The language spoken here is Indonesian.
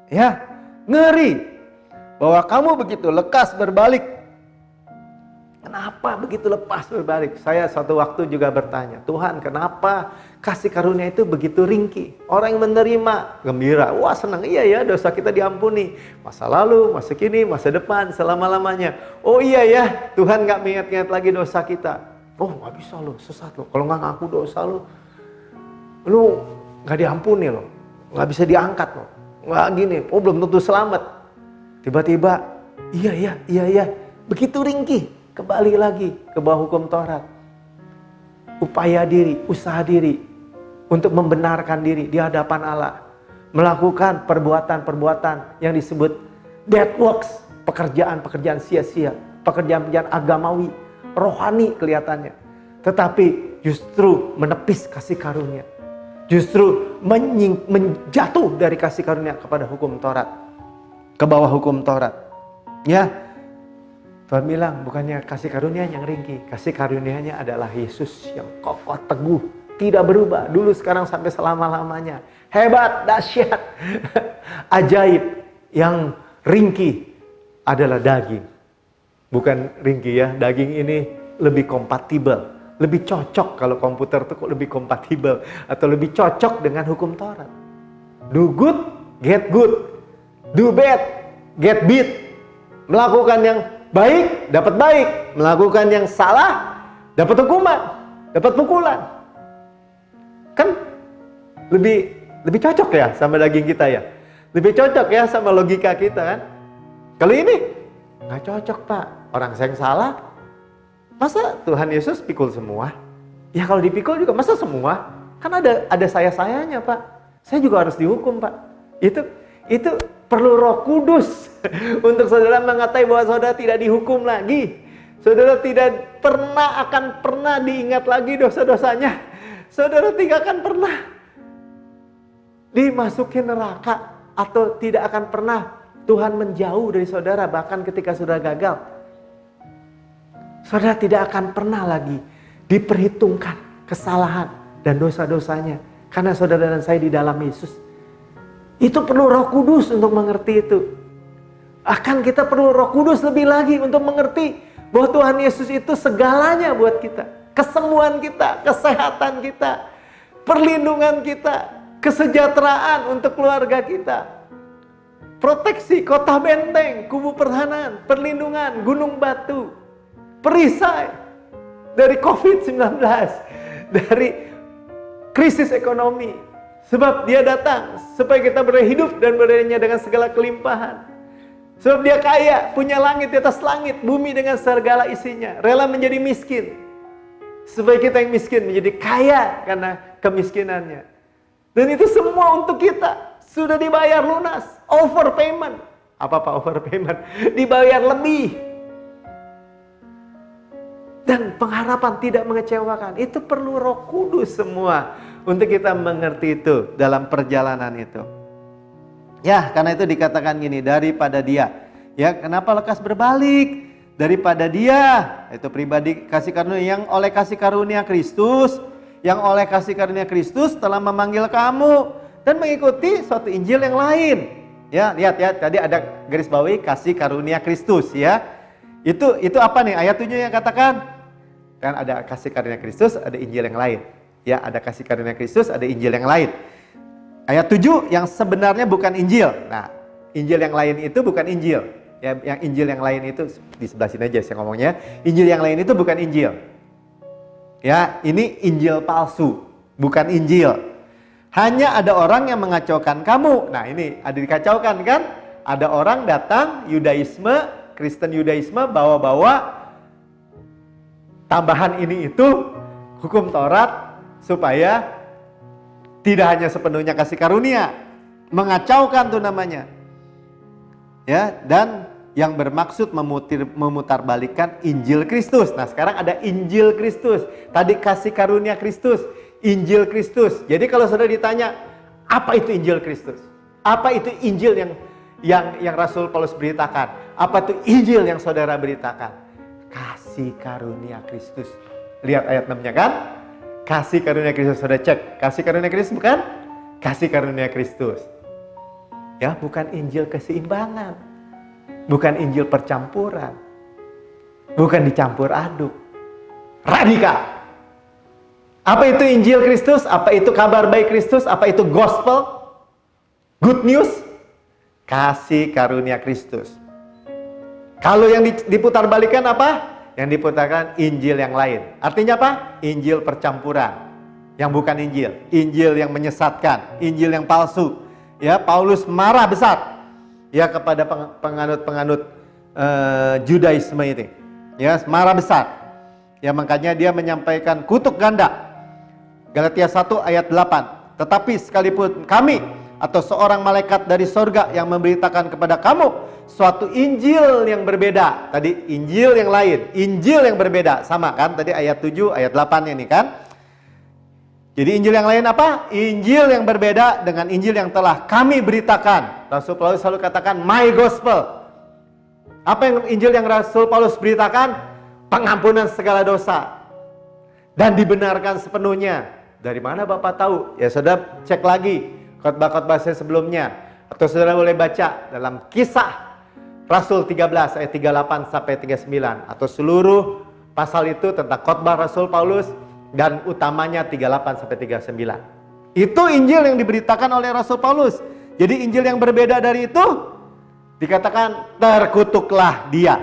Ya, ngeri bahwa kamu begitu lekas berbalik. Kenapa begitu lepas berbalik? Saya suatu waktu juga bertanya, Tuhan kenapa kasih karunia itu begitu ringkih? Orang yang menerima gembira, wah senang, iya ya dosa kita diampuni. Masa lalu, masa kini, masa depan, selama-lamanya. Oh iya ya, Tuhan gak mengingat-ingat lagi dosa kita. Oh gak bisa lo, sesat lo. Kalau gak ngaku dosa lo gak diampuni lo. Gak bisa diangkat lo. Gak gini, oh belum tentu selamat. Tiba-tiba, iya ya, begitu ringkih. Kembali lagi ke bawah hukum Taurat. Upaya diri, usaha diri untuk membenarkan diri di hadapan Allah. Melakukan perbuatan-perbuatan yang disebut dead works. Pekerjaan-pekerjaan sia-sia. Pekerjaan-pekerjaan agamawi, rohani kelihatannya. Tetapi justru menepis kasih karunia. Justru menjatuh dari kasih karunia kepada hukum Taurat. Ke bawah hukum Taurat. Ya. Tuhan bilang bukannya kasih karunia yang ringkih. Kasih karunia-Nya adalah Yesus yang kokoh teguh. Tidak berubah. Dulu sekarang sampai selama-lamanya. Hebat, dahsyat, ajaib. Yang ringkih adalah daging. Bukan ringkih ya. Daging ini lebih kompatibel. Lebih cocok kalau komputer itu kok lebih kompatibel. Atau lebih cocok dengan hukum Taurat. Do good, get good. Do bad, get bad. Melakukan yang baik, dapat baik. Melakukan yang salah, dapat hukuman, dapat pukulan. Kan lebih cocok ya sama daging kita ya. Lebih cocok ya sama logika kita kan. Kalau ini nggak cocok Pak. Orang saya yang salah, masa Tuhan Yesus pikul semua? Ya kalau dipikul juga masa semua? Kan ada saya-sayanya Pak. Saya juga harus dihukum Pak. Itu perlu Roh Kudus untuk saudara mengatai bahwa saudara tidak dihukum lagi. Saudara tidak akan pernah diingat lagi dosa-dosanya. Saudara tidak akan pernah dimasukin neraka. Atau tidak akan pernah Tuhan menjauh dari saudara bahkan ketika saudara gagal. Saudara tidak akan pernah lagi diperhitungkan kesalahan dan dosa-dosanya. Karena saudara dan saya di dalam Yesus. Itu perlu Roh Kudus untuk mengerti itu. Akan kita perlu Roh Kudus lebih lagi untuk mengerti bahwa Tuhan Yesus itu segalanya buat kita. Kesembuhan kita, kesehatan kita, perlindungan kita, kesejahteraan untuk keluarga kita. Proteksi kota benteng, kubu pertahanan, perlindungan, gunung batu, perisai dari COVID-19, dari krisis ekonomi. Sebab dia datang supaya kita boleh hidup dan berdaya dengan segala kelimpahan. Sebab dia kaya, punya langit di atas langit, bumi dengan segala isinya. Rela menjadi miskin. Supaya kita yang miskin menjadi kaya karena kemiskinannya. Dan itu semua untuk kita. Sudah dibayar lunas. Overpayment. Apa overpayment? Dibayar lebih. Dan pengharapan tidak mengecewakan. Itu perlu Roh Kudus semua. Untuk kita mengerti itu dalam perjalanan itu. Ya, karena itu dikatakan gini, daripada dia. Ya, kenapa lekas berbalik? Daripada dia, itu pribadi kasih karunia yang oleh kasih karunia Kristus, yang oleh kasih karunia Kristus telah memanggil kamu dan mengikuti suatu Injil yang lain. Ya, lihat ya, tadi ada garis bawahi kasih karunia Kristus ya. Itu apa nih? Ayat 7 yang katakan? Kan ada kasih karunia Kristus, ada Injil yang lain. Ya, ada kasih karunia Kristus, ada Injil yang lain. Ayat 7 yang sebenarnya bukan Injil. Nah, Injil yang lain itu bukan Injil. Ya, yang Injil yang lain itu di sebelah sini aja saya ngomongnya. Injil yang lain itu bukan Injil. Ya, ini Injil palsu, bukan Injil. Hanya ada orang yang mengacaukan kamu. Nah, ini ada dikacaukan kan? Ada orang datang Yudaisme, Kristen Yudaisme bawa-bawa tambahan ini itu hukum Taurat supaya tidak hanya sepenuhnya kasih karunia, mengacaukan tuh namanya. Ya, dan yang bermaksud memutarbalikkan Injil Kristus. Nah, sekarang ada Injil Kristus. Tadi kasih karunia Kristus, Injil Kristus. Jadi kalau saudara ditanya, apa itu Injil Kristus? Apa itu Injil yang Rasul Paulus beritakan? Apa itu Injil yang saudara beritakan? Kasih karunia Kristus. Lihat ayat 6-nya kan? Kasih karunia Kristus, saudara cek. Kasih karunia Kristus bukan? Kasih karunia Kristus. Ya, bukan Injil keseimbangan. Bukan Injil percampuran. Bukan dicampur aduk. Radikal. Apa itu Injil Kristus? Apa itu kabar baik Kristus? Apa itu gospel? Good news? Kasih karunia Kristus. Kalau yang diputarbalikkan apa? Yang diputarkan Injil yang lain. Artinya apa? Injil percampuran. Yang bukan Injil. Injil yang menyesatkan. Injil yang palsu. Ya, Paulus marah besar. Ya, kepada penganut-penganut Judaisme ini. Ya, marah besar. Ya, makanya dia menyampaikan kutuk ganda. Galatia 1 ayat 8. Tetapi sekalipun kami atau seorang malaikat dari sorga yang memberitakan kepada kamu suatu Injil yang berbeda. Tadi Injil yang lain, Injil yang berbeda. Sama kan tadi ayat 7, ayat 8 ini kan. Jadi Injil yang lain apa? Injil yang berbeda dengan Injil yang telah kami beritakan. Rasul Paulus selalu katakan my gospel. Apa yang Injil yang Rasul Paulus beritakan? Pengampunan segala dosa. Dan dibenarkan sepenuhnya. Dari mana Bapak tahu? Ya saudara cek lagi khotbah-khotbah saya sebelumnya. Atau saudara boleh baca dalam Kisah Rasul 13 ayat 38 sampai 39. Atau seluruh pasal itu tentang khotbah Rasul Paulus. Dan utamanya 38 sampai 39. Itu Injil yang diberitakan oleh Rasul Paulus. Jadi Injil yang berbeda dari itu dikatakan terkutuklah dia.